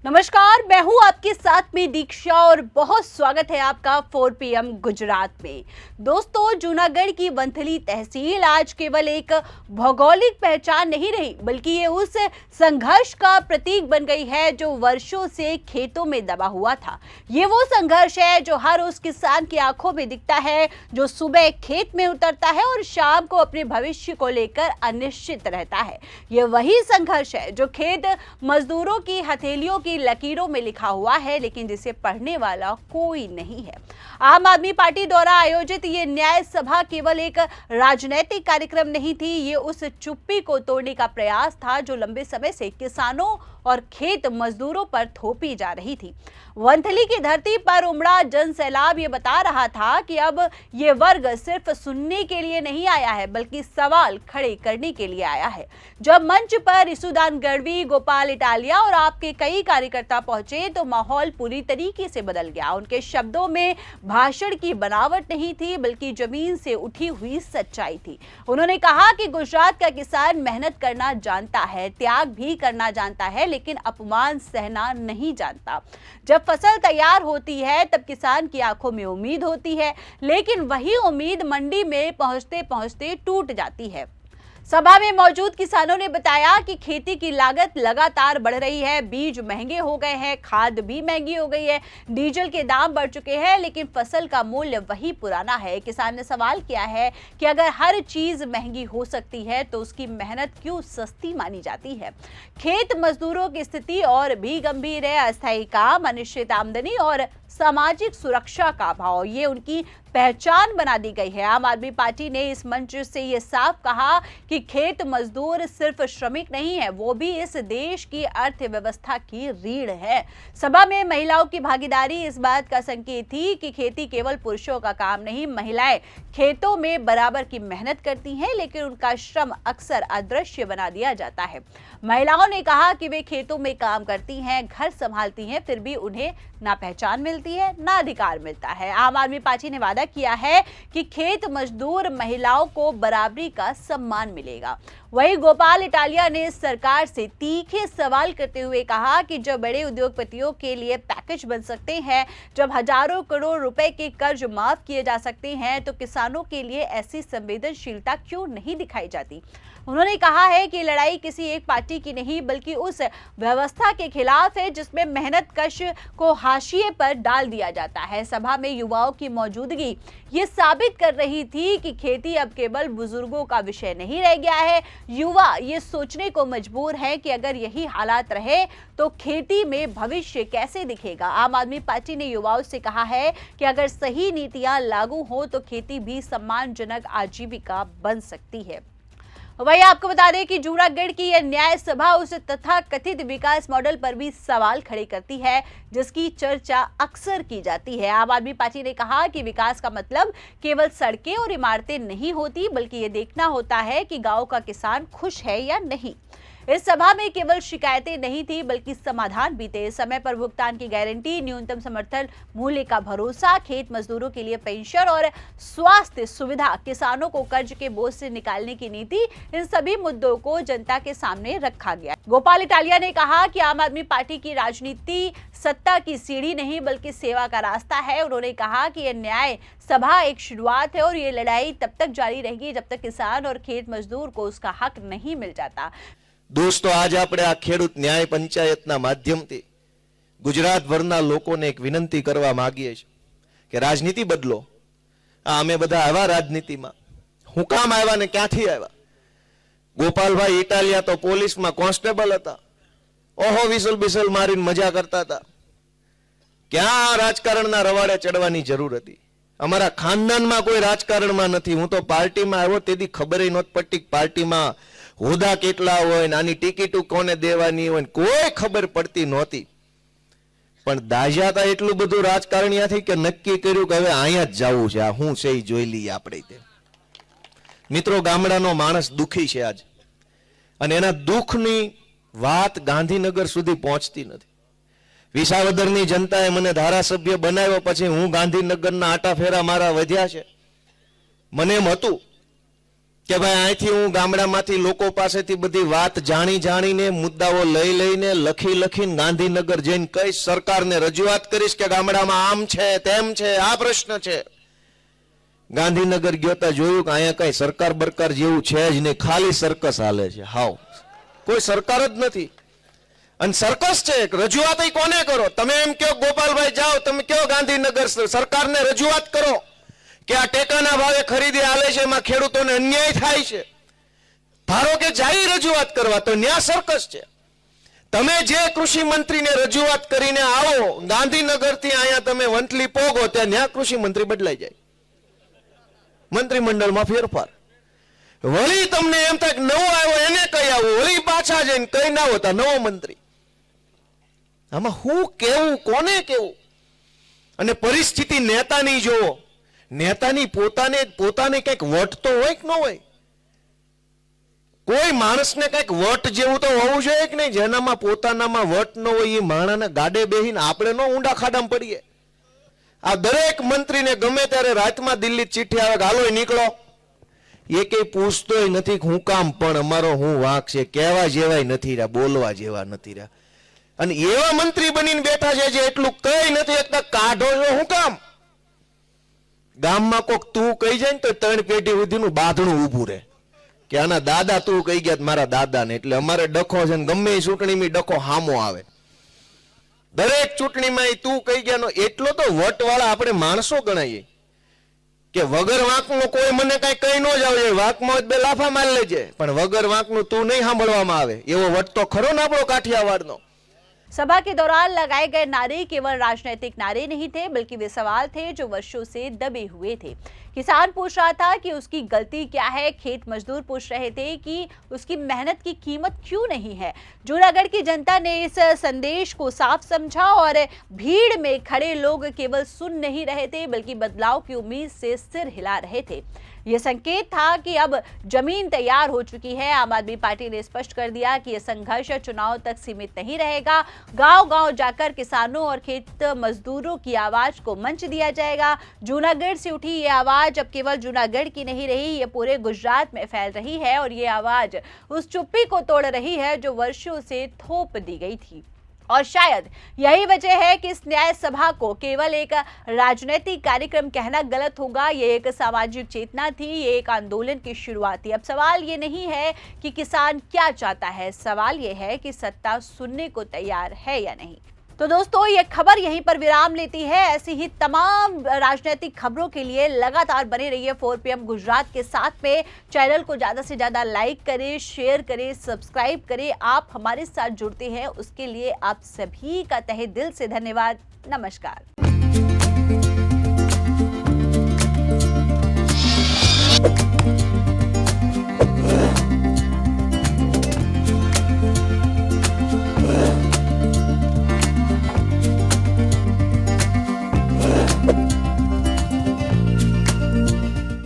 नमस्कार, मैं हूं आपके साथ में दीक्षा और बहुत स्वागत है आपका 4 PM गुजरात में। दोस्तों, जूनागढ़ की वंथली तहसील आज केवल एक भौगोलिक पहचान नहीं रही, बल्कि ये उस संघर्ष का प्रतीक बन गई है जो वर्षों से खेतों में दबा हुआ था। ये वो संघर्ष है जो हर उस किसान की आंखों में दिखता है, जो सुबह खेत में उतरता है और शाम को अपने भविष्य को लेकर अनिश्चित रहता है। ये वही संघर्ष है जो खेत मजदूरों की हथेलियों की लकीरों में लिखा हुआ है, लेकिन जिसे पढ़ने वाला कोई नहीं है। आम आदमी पार्टी द्वारा आयोजित ये न्याय सभा केवल एक राजनीतिक कार्यक्रम नहीं थी, ये उस चुप्पी को तोड़ने का प्रयास था जो लंबे समय से किसानों और खेत मजदूरों पर थोपी जा रही थी। वंथली की धरती पर उमड़ा जन सैलाब ये बता रहा था कि अब ये वर्ग सिर्फ सुनने के लिए नहीं आया है, बल्कि सवाल खड़े करने के लिए आया है। जब मंच पर इसुदान गढ़वी, गोपाल इटालिया और आपके कई कार्यकर्ता पहुंचे तो माहौल पूरी तरीके से बदल गया। उनके शब्दों में भाषण की बनावट नहीं थी, बल्कि जमीन से उठी हुई सच्चाई थी। उन्होंने कहा कि गुजरात का किसान मेहनत करना जानता है, त्याग भी करना जानता है, लेकिन अपमान सहना नहीं जानता। जब फसल तैयार होती है तब किसान की आंखों में उम्मीद होती है, लेकिन वही उम्मीद मंडी में पहुंचते पहुंचते टूट जाती है। सभा में मौजूद किसानों ने बताया कि खेती की लागत लगातार बढ़ रही है, बीज महंगे हो गए हैं, खाद भी महंगी हो गई है, डीजल के दाम बढ़ चुके हैं, लेकिन फसल का मूल्य वही पुराना है। किसान ने सवाल किया है कि अगर हर चीज महंगी हो सकती है तो उसकी मेहनत क्यों सस्ती मानी जाती है। खेत मजदूरों की स्थिति और भी गंभीर है। अस्थायी काम, अनिश्चित आमदनी और सामाजिक सुरक्षा का अभाव, ये उनकी पहचान बना दी गई है। आम आदमी पार्टी ने इस मंच से ये साफ कहा कि खेत मजदूर सिर्फ श्रमिक नहीं है, वो भी इस देश की अर्थव्यवस्था की रीढ़ है। सभा में महिलाओं की भागीदारी इस बात का संकेत थी कि खेती केवल पुरुषों का काम नहीं, महिलाएं खेतों में बराबर की मेहनत करती हैं, लेकिन उनका श्रम अक्सर अदृश्य बना दिया जाता है। महिलाओं ने कहा कि वे खेतों में काम करती हैं, घर संभालती हैं, फिर भी उन्हें ना पहचान मिलती है, ना अधिकार मिलता है। आम आदमी पार्टी ने वादा किया है कि खेत मजदूर महिलाओं को बराबरी का सम्मान मिलेगा। वहीं गोपाल इटालिया ने सरकार से तीखे सवाल करते हुए कहा कि जब बड़े उद्योगपतियों के लिए पैकेज बन सकते हैं, जब हजारों करोड़ रुपए के कर्ज माफ किए जा सकते हैं, तो किसानों के लिए ऐसी संवेदनशीलता क्यों नहीं दिखाई जाती। उन्होंने कहा है कि लड़ाई किसी एक पार्टी की नहीं, बल्कि उस व्यवस्था के खिलाफ है जिसमें मेहनत कश को हाशिए पर डाल दिया जाता है। सभा में युवाओं की मौजूदगी ये साबित कर रही थी कि खेती अब केवल बुजुर्गों का विषय नहीं रह गया है। युवा ये सोचने को मजबूर है कि अगर यही हालात रहे तो खेती में भविष्य कैसे दिखेगा। आम आदमी पार्टी ने युवाओं से कहा है कि अगर सही नीतियां लागू हो तो खेती भी सम्मानजनक आजीविका बन सकती है। वही आपको बता दें कि जूनागढ़ की यह न्याय सभा उस तथाकथित विकास मॉडल पर भी सवाल खड़े करती है जिसकी चर्चा अक्सर की जाती है। आम आदमी पार्टी ने कहा कि विकास का मतलब केवल सड़कें और इमारतें नहीं होती, बल्कि ये देखना होता है कि गांव का किसान खुश है या नहीं। इस सभा में केवल शिकायतें नहीं थी, बल्कि समाधान भी थे। समय पर भुगतान की गारंटी, न्यूनतम समर्थन मूल्य का भरोसा, खेत मजदूरों के लिए पेंशन और स्वास्थ्य सुविधा, किसानों को कर्ज के बोझ से निकालने की नीति, इन सभी मुद्दों को जनता के सामने रखा गया। गोपाल इटालिया ने कहा कि आम आदमी पार्टी की राजनीति सत्ता की सीढ़ी नहीं, बल्कि सेवा का रास्ता है। उन्होंने कहा कि यह न्याय सभा एक शुरुआत है और ये लड़ाई तब तक जारी रहेगी जब तक किसान और खेत मजदूर को उसका हक नहीं मिल जाता। दोस्तों, आज આપણે આ ખેડૂત ન્યાય પંચાયતના માધ્યમથી ગુજરાતભરના લોકોને એક વિનંતી કરવા માંગીએ છીએ કે રાજનીતિ બદલો। અમે બધા આવા રાજનીતિમાં હું કામ આવ્યા ને ક્યાંથી આવ્યા। ગોપાલભાઈ ઇટાલિયા તો પોલીસમાં કોન્સ્ટેબલ હતા, ઓહો વિસલ બિસલ મારીને મજા કરતા હતા। ક્યાં રાજકારણના રવાડે ચડવાની જરૂર હતી। અમારા ખાનદાનમાં કોઈ રાજકારણમાં નથી। હું તો પાર્ટીમાં આવ્યો તેથી ખબર નહોતી પડતી પાર્ટીમાં હોદ્દા કેટલા હોય, આની ટિકિટો કોને દેવાની હોય, કોઈ ખબર પડતી નહોતી। પણ દાજાતા એટલું બધું રાજકારણીયાથી કે નક્કી કર્યું કે હવે અહીંયા જ જાવું છે, આ હું છે જોઈ લઈએ આપણે તે। મિત્રો, ગામડાનો માણસ દુખી છે આજ, અને એના દુઃખની વાત ગાંધીનગર સુધી પહોંચતી નથી। વિસાવદરની જનતાએ મને ધારાસભ્ય બનાવ્યો પછી હું ગાંધીનગરના આટા ફેરા મારા વધ્યા છે। મને એમ હતું કે ભાઈ અહીંથી હું ગામડામાંથી લોકો પાસેથી બધી વાત જાણી જાણીને મુદ્દાઓ લઈ લઈને લખીને ગાંધીનગર જઈને કઈશ, સરકારને રજૂઆત કરીશ કે ગામડામાં આમ છે તેમ છે, આ પ્રશ્ન છે. ગાંધીનગર ગયો તા જોયું કે અહીંયા કઈ સરકાર બરકાર જેવું છે જ નહીં, ખાલી સર્કસ હાલે છે. હાવ કોઈ સરકાર જ નથી અને સર્કસ છે. રજૂઆત કોને કરો? તમે એમ કહો ગોપાલભાઈ જાઓ, તમે કહો ગાંધીનગર સરકારને રજૂઆત કરો કે આ ટેકાના ભાવે ખરીદી હાલે છે, એમાં ખેડૂતોને અન્યાય થાય છે. ધારો કે જાય રજૂઆત કરવા તો ન્યા સર્કસ છે. તમે જે કૃષિ મંત્રીને રજૂઆત કરીને આવો ગાંધીનગરથી અહીંયા તમે વંથલી પોગો ત્યાં ન્યા કૃષિ મંત્રી બદલાઈ જાય, મંત્રીમંડળમાં ફેરફાર. વળી તમને એમ થાય નવો આવ્યો એને કઈ આવું, વળી પાછા જઈને કઈ ના હોતા નવો મંત્રી. આમાં હું કેવું, કોને કેવું? અને પરિસ્થિતિ નેતાની જોવો, નેતાની પોતાને કઈક વટ તો હોય કે ન હોય? કોઈ માણસને કઈક વટ જેવું તો હોવું જોઈએ કે નહીં? જેનામાં પોતાનામાં વટ ન હોય એ માણસને ગાડે બેહીને આપણે ન ઊંડા ખાડામાં પડીએ. આ દરેક મંત્રીને ગમે ત્યારે રાતમાં દિલ્હી ચિઠ્ઠી આવે હાલો નીકળો, એ કઈ પૂછતોય નથી હું કામ, પણ અમારો હું વાંક છે, કહેવા જેવાય નથી રહ્યા, બોલવા જેવા નથી રહ્યા. અને એવા મંત્રી બનીને બેઠા છે જે એટલું કઈ નથી એકતા, કાઢો છો હું કામ? ગામમાં કોક તું કહી જાય ને તો 3 પેઢી સુધીનું બાંધણું ઊભું રહે કે આના દાદા તું કહી ગયા મારા દાદાને, એટલે અમારે ડખો છે ને ગમે એ ચૂંટણીમાં ડખો હામો આવે. દરેક ચૂંટણીમાં તું કહી ગયા એટલો તો વટવાળા આપણે માણસો ગણાઈએ કે વગર વાંકનું કોઈ મને કઈ કઈ ન જાવ, વાંકમાં બે લાફા મારી લેજે, પણ વગર વાંકનું તું નહીં સાંભળવામાં આવે એવો વટ તો ખરો ને આપણો કાઠિયાવાડનો. सभा के दौरान लगाए गए नारे केवल राजनीतिक नारे नहीं थे, बल्कि वे सवाल थे जो वर्षों से दबे हुए थे. किसान पूछ रहा था कि उसकी गलती क्या है, खेत मजदूर पूछ रहे थे कि उसकी मेहनत की कीमत क्यों नहीं है. जूनागढ़ की जनता ने इस संदेश को साफ समझा और भीड़ में खड़े लोग केवल सुन नहीं रहे थे बल्कि बदलाव की उम्मीद से सिर हिला रहे थे. ये संकेत था कि अब जमीन तैयार हो चुकी है. आम आदमी पार्टी ने स्पष्ट कर दिया कि यह संघर्ष चुनाव तक सीमित नहीं रहेगा. गांव-गांव जाकर किसानों और खेत मजदूरों की आवाज को मंच दिया जाएगा. जूनागढ़ से उठी ये आवाज अब केवल जूनागढ़ की नहीं रही, ये पूरे गुजरात में फैल रही है और ये आवाज उस चुप्पी को तोड़ रही है जो वर्षों से थोप दी गई थी. और शायद यही वजह है कि इस न्याय सभा को केवल एक राजनीतिक कार्यक्रम कहना गलत होगा. ये एक सामाजिक चेतना थी, ये एक आंदोलन की शुरुआत थी. अब सवाल ये नहीं है कि किसान क्या चाहता है, सवाल ये है कि सत्ता सुनने को तैयार है या नहीं. तो दोस्तों ये खबर यहीं पर विराम लेती है. ऐसी ही तमाम राजनीतिक खबरों के लिए लगातार बने रहिए 4 PM गुजरात के साथ में. चैनल को ज़्यादा से ज़्यादा लाइक करें, शेयर करें, सब्सक्राइब करें. आप हमारे साथ जुड़ते हैं उसके लिए आप सभी का तहे दिल से धन्यवाद. नमस्कार.